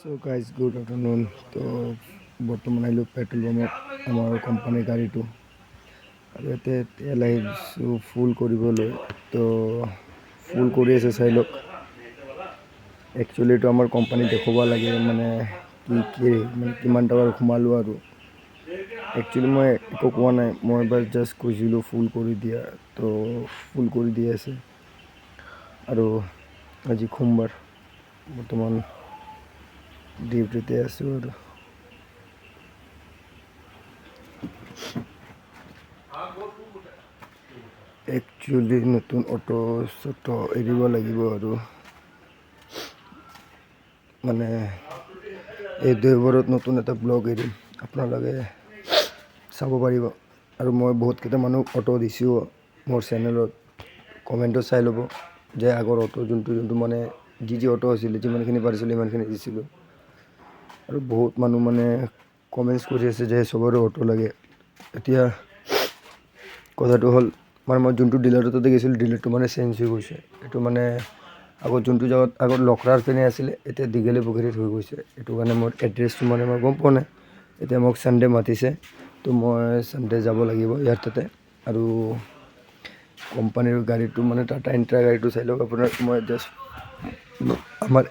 So guys good afternoon. তো বৰ্তমান আহিলোঁ পেট্ৰল পাম্পত আমাৰ কোম্পানীৰ গাড়ীটো, আৰু ইয়াতে তেল আহিছোঁ ফুল কৰিবলৈ। তো ফুল কৰি আছে, চাই লওক। একচুৱেলিটো আমাৰ কোম্পানীত দেখুৱাব লাগে মানে কি মানে কিমান টকাৰ সোমালোঁ। আৰু একচুৱেলি মই একো কোৱা নাই, মই এবাৰ জাষ্ট কৈছিলোঁ ফুল কৰি দিয়া। তো ফুল কৰি দি আছে। আৰু আজি সোমবাৰ, বৰ্তমান ডিউটিতে আছোঁ। আৰু একচুৱেলি নতুন অটো চটো এৰিব লাগিব। আৰু মানে এই দেওবাৰত নতুন এটা ব্লগ এৰিম, আপোনালোকে চাব পাৰিব। আৰু মই বহুতকেইটা মানুহক অটো দিছোঁ মোৰ চেনেলত, কমেণ্টত চাই ল'ব যে আগৰ অটো যোনটো মানে যি অটো আছিলে, যিমানখিনি পাৰিছিলোঁ সিমানখিনি দিছিলোঁ। আৰু বহুত মানুহ মানে কমেণ্টছ কৰি আছে যে চবৰে অটো লাগে। এতিয়া কথাটো হ'ল মানে মই যোনটো ডিলাৰৰ তাতে গৈছিলোঁ, ডিলাৰটো মানে চেঞ্জ হৈ গৈছে। এইটো মানে আগত যোনটো জেগাত আগত লখৰাৰ পিনে আছিলে, এতিয়া দীঘলী পুখুৰীত হৈ গৈছে। এইটো কাৰণে মোৰ এড্ৰেছটো মানে মই গম পোৱা নাই। এতিয়া মোক ছানডে মাতিছে, তো মই ছানডে যাব লাগিব ইয়াৰ তাতে। আৰু কোম্পানীৰ গাড়ীটো মানে টাটা ইণ্ট্ৰা গাড়ীটো চাই লওক আপোনাৰ। মই জাষ্ট আমাৰ